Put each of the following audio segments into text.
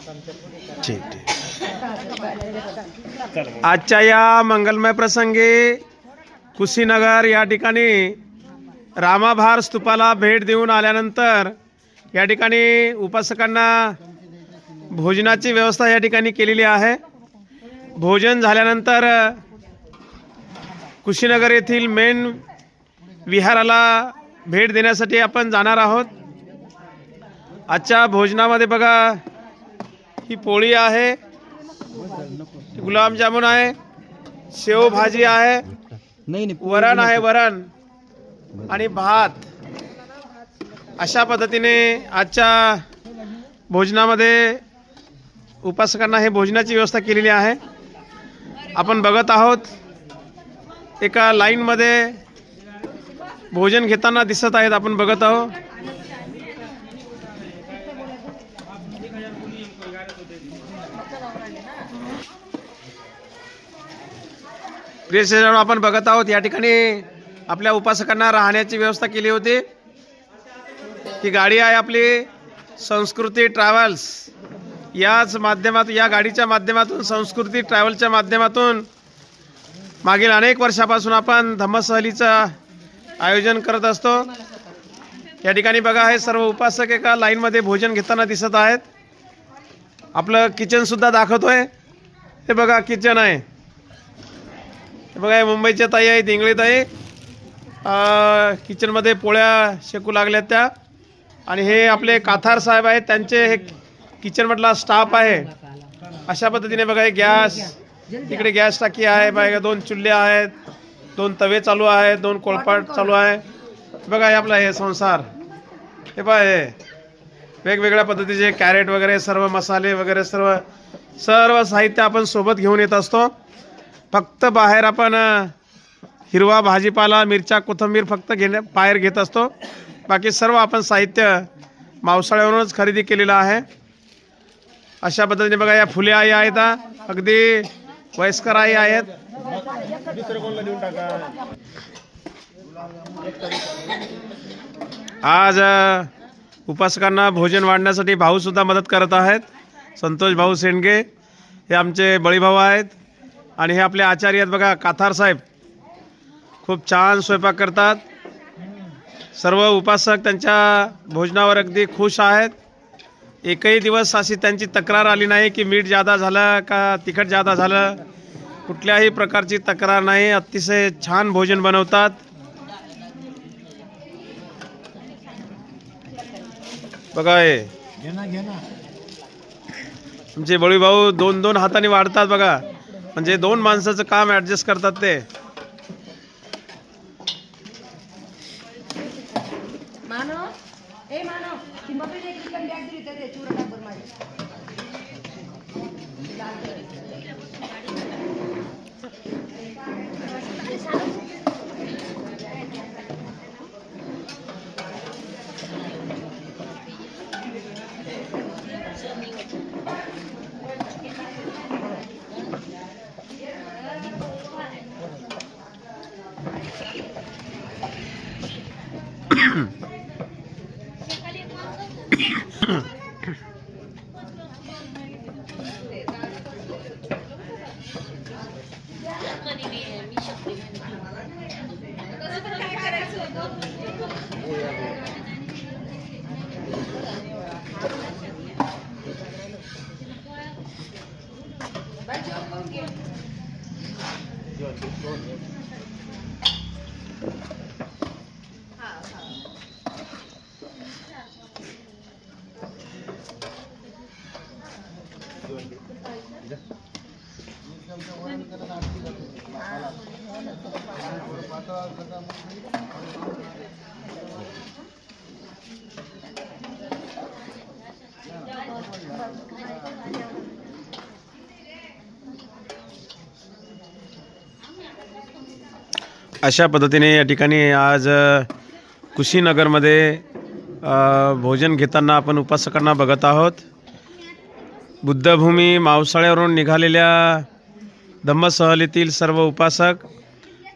ठीक ठीक. आजच्या या मंगलमय प्रसंगी कुशीनगर या ठिकाणी रामाभार स्तूपाला भेट देऊन आल्यानंतर या ठिकाणी उपासकांना भोजनाची व्यवस्था या ठिकाणी केलेली आहे. भोजन झाल्यानंतर कुशीनगर येथील मेन विहाराला भेट देण्यासाठी आपण जाणार आहोत. आजच्या भोजनामध्ये बघा, ही पोळी आहे, गुलाबजामुन आहे, शेव भाजी आहे, वरण आहे, वरण आणि भात. अशा पद्धतीने आजच्या भोजनामध्ये उपासकांना हे भोजनाची व्यवस्था केलेली आहे. आपण बघत आहोत एका लाईनमध्ये भोजन घेताना दिसत आहेत. आपण बघत आहोत. प्रिय श्रोत्यांनो, आपण बघत आहोत या ठिकाणी आपल्या उपासकांना राहण्याची व्यवस्था केली होती. ही गाडी आहे आपली संस्कृती ट्रॅव्हल्स. याच माध्यमातून, या गाडीच्या माध्यमातून, संस्कृती ट्रॅव्हलच्या माध्यमातून मागील अनेक वर्षापासून आपण धम्मसहलीचं आयोजन करत असतो. या ठिकाणी बघा, हे सर्व उपासक एका लाईनमध्ये भोजन घेताना दिसत आहेत. आपलं किचनसुद्धा दाखवतोय. हे बघा, किचन आहे. हे बघा, हे मुंबईच्या ताई आहेत, इंगळी ताई. किचनमध्ये पोळ्या शेकू लागल्यात त्या. आणि हे आपले काथार साहेब आहेत, त्यांचे हे किचनमधला स्टाफ आहे. अशा पद्धतीने बघा, हे गॅस, इकडे गॅस टाकी आहे बघा, 2 चुल्हे आहेत, 2 तवे चालू आहेत, 2 कोळपाट चालू आहे. बघा, हे आपला हे संसार. हे बघा, हे वेगवेगळ्या पद्धतीचे कॅरेट वगैरे, सर्व मसाले वगैरे, सर्व साहित्य आपण सोबत घेऊन येत असतो. फक्त बाहेर आपण हिरवा भाजीपाला, मिरच्या, कोथिंबीर फक्त बाहेर घेत असतो. बाकी सर्व आपण साहित्य मावसाळ्यावरूनच खरेदी केलेलं आहे. अशा पद्धतीने बघा, या फुले आई आहेत, अगदी वयस्कर आई आहेत. आज उपासकांना भोजन वाढण्यासाठी भाऊ सुद्धा मदत करत आहेत. संतोष भाऊ शेंडगे हे आमचे बळीभाऊ आहेत. आणि हे आपले आचार्य आहेत बघा, काथार साहेब. खूप छान स्वयंपाक करतात. सर्व उपासक त्यांच्या भोजनावर अगदी खुश आहेत. एकही दिवस अशी त्यांची तक्रार आली नाही की मीठ जादा झालं का तिखट जादा झालं. कुठल्याही प्रकारची तक्रार नाही. अतिशय छान भोजन बनवतात. बघा, हे आमचे बळीभाऊ 2-2 हाताने वाढतात बघा. म्हणजे 2 माणसाचं काम ॲडजस्ट करतात ते. अशा पद्धतीने या ठिकाणी आज कुशीनगरमध्ये भोजन घेताना आपण उपासकांना बघत आहोत. बुद्धभूमी मावसाळ्यावरून निघालेल्या धम्मसहलीतील सर्व उपासक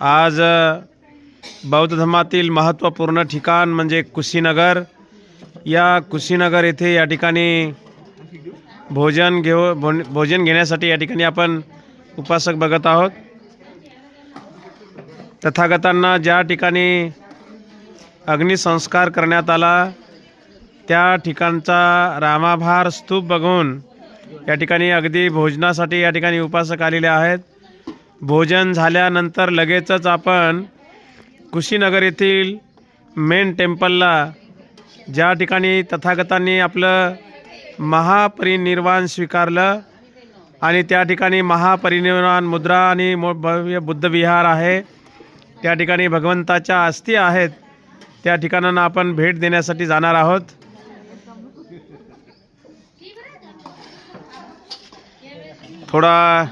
आज बौद्ध धर्मातील महत्त्वपूर्ण ठिकाण म्हणजे कुशीनगर, या कुशीनगर येथे या ठिकाणी भोजन घेण्यासाठी या ठिकाणी आपण उपासक बघत आहोत। तथागतांना ज्या ठिकाणी अग्निसंस्कार करण्यात आला त्या ठिकाणचा रामाभार स्तूप बघून या ठिकाणी अगदी भोजनासाठी या ठिकाणी उपासक आलेले आहेत। भोजन झाल्यानंतर लगेचच आपण कुशीनगर येथील मेन टेम्पलला, ज्या ठिकाणी तथागतांनी आपलं महापरिनिर्वाण स्वीकारलं आणि त्या ठिकाणी महापरिनिर्वाण मुद्रा आणि भव्य बुद्धविहार आहे, त्या ठिकाणी भगवंताच्या अस्थी आहेत, त्या ठिकाणांना आपण भेट देण्यासाठी जाणार आहोत। थोडा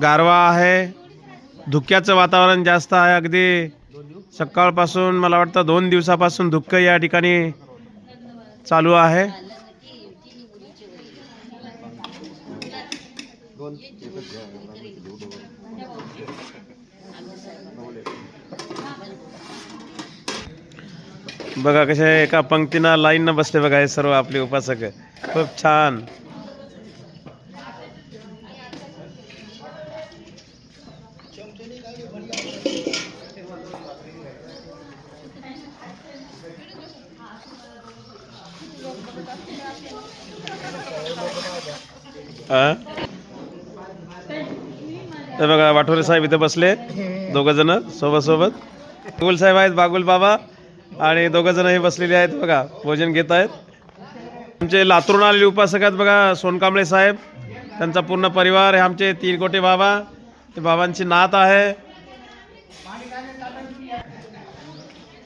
गारवा आहे, धुक्याचं वातावरण जास्त आहे। अगदी सकाळपासून मला वाटतं 2 दिवसापासून धुकं या ठिकाणी चालू आहे। बघा कसे एका पंक्तीनं लाईननं बसले बघा हे सर्व आपले उपासक, खूप छान। हे बघा वाठोरे साहेब इथे बसले, 2 जण सोबत बागुल साहेब आहेत, बागुल बाबा आणि 2 जण हे बसलेले आहेत बघा, भोजन घेत आहेत। आमचे लातूरून आलेले उपासक आहेत बघा, सोनकांबळे साहेब, त्यांचा पूर्ण परिवार, हे आमचे 3 गोटे बाबा, हे बाबांची नात आहे।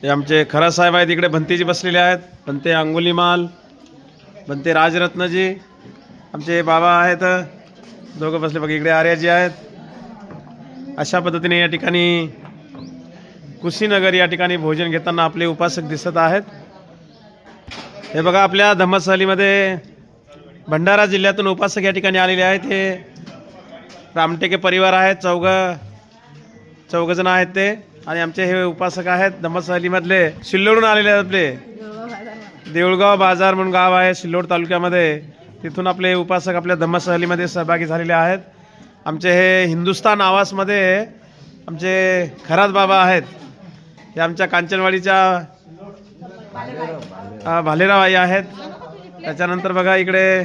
हे आमचे खरा साहेब आहेत, इकडे भंतेजी बसलेले आहेत, भंते अंगुलीमाल, भंते राजरत्नजी, आमचे बाबा आहेत 2 बसले बघा, इकडे आर्याजी आहेत। अशा पद्धतीने या ठिकाणी कुशीनगर या ठिकाणी भोजन घेताना आपले उपासक दिसत आहेत। हे बघा आपल्या धम्मसहलीमध्ये भंडारा जिल्ह्यातून उपासक या ठिकाणी आलेले आहेत। हे रामटेके परिवार आहेत, 4 जण आहेत ते, आणि आमचे हे उपासक आहेत धम्मसहलीमधले, सिल्लोडून आलेले आहेत। आपले देऊळगाव बाजार म्हणून गाव आहे सिल्लोड तालुक्यामध्ये, तिथून आपले उपासक आपल्या धम्मसहलीमध्ये सहभागी झालेले आहेत। आमचे हे हिंदुस्तान आवासमध्ये आमचे खरात बाबा आहेत, हे आमच्या कांचनवाडीच्या भालेराव आई आहेत। त्याच्यानंतर बघा इकडे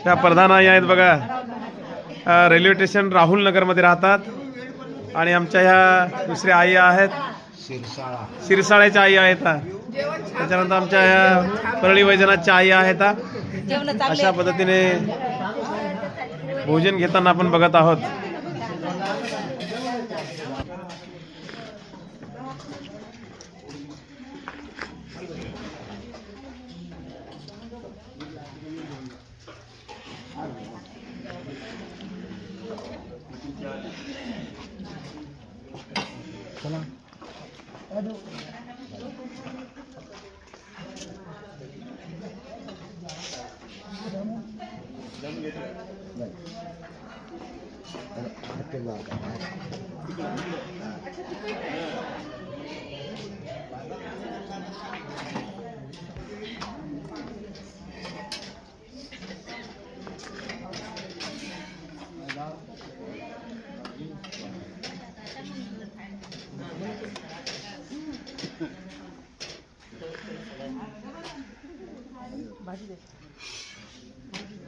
त्या प्रधान आई आहेत बघा, रेल्वे स्टेशन राहुल नगरमध्ये राहतात। आणि आमच्या ह्या दुसऱ्या आई आहेत सिरसाळ्याच्या आई आहेत। त्याच्यानंतर आमच्या ह्या परळी वैजनाथच्या आई आहेत। अशा पद्धतीने भोजन घेताना आपण बघत आहोत।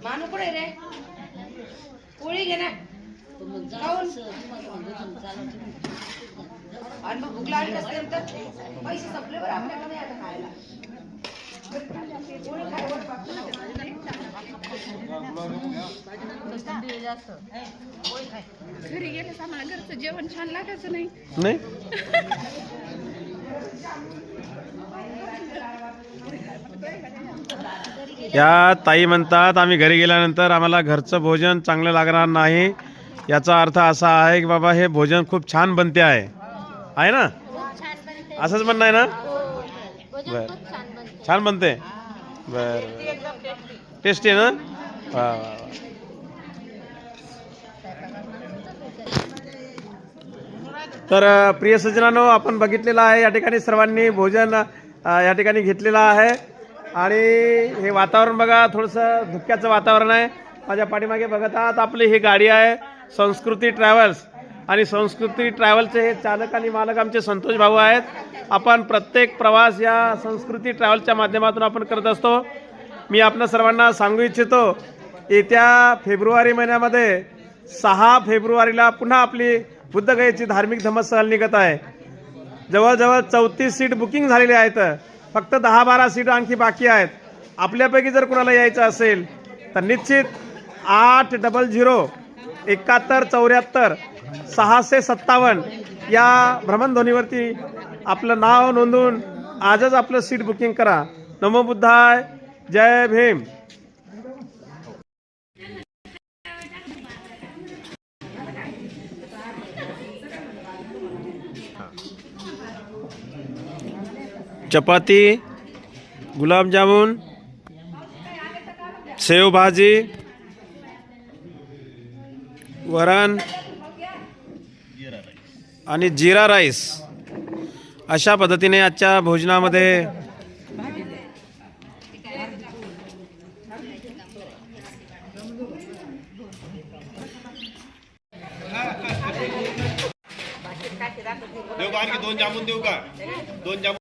मानू कुठे रे? पोळी घे ना. आणि मग भूक लागली असेल तर पैसे संपले बरं आपल्याकडे आता खायला. घरी गेलं आम्हाला घरचं जेवण छान लागायचं नाही. या ताई म्हणतात आम्ही घरी गेल्यानंतर आम्हाला घरचं भोजन चांगलं लागणार नाही। याचा अर्थ असा आहे की बाबा हे भोजन खूप छान बनते आहे ना, असंच म्हणणं आहे ना? बर, छान बनते, बर, टेस्टी आहे ना? वा वा। तर प्रिय सज्जनांनो, आपण बघितलेलं आहे या ठिकाणी सर्वांनी भोजन या ठिकाणी घेतलेलं आहे। आणि हे वातावरण बघा, थोडंसं धुक्याचं वातावरण आहे. माझ्या पाठीमागे बघत आहात आपली ही गाडी आहे संस्कृती ट्रॅव्हल्स, आणि संस्कृती ट्रॅव्हलचे हे चालक आणि मालक आमचे संतोष भाऊ आहेत. आपण प्रत्येक प्रवास या संस्कृती ट्रॅव्हल्सच्या माध्यमातून आपण करत असतो. मी आपल्या सर्वांना सांगू इच्छितो, येत्या फेब्रुवारी महिन्यामध्ये 6 फेब्रुवारीला पुन्हा आपली बुद्धगयेची धार्मिक धम्मसहल निघत आहे. जवळजवळ 34 सीट बुकिंग झालेली आहेत. फक्त 10-12 सीट आणखी बाकी आहेत. आपल्यापैकी जर कुणाला यायचं असेल तर निश्चित 800-7174-657 या भ्रमणध्वनीवरती आपलं नाव नोंदवून आजच आपलं सीट बुकिंग करा. नमो बुद्धाय, जय भीम. चपाती, गुलाबजामुन, सेव भाजी, वरण आणि जिरा राईस अशा पद्धतीने आजच्या भोजनामध्ये देऊ का आणखी 2 जामून देऊ का? 2 जामून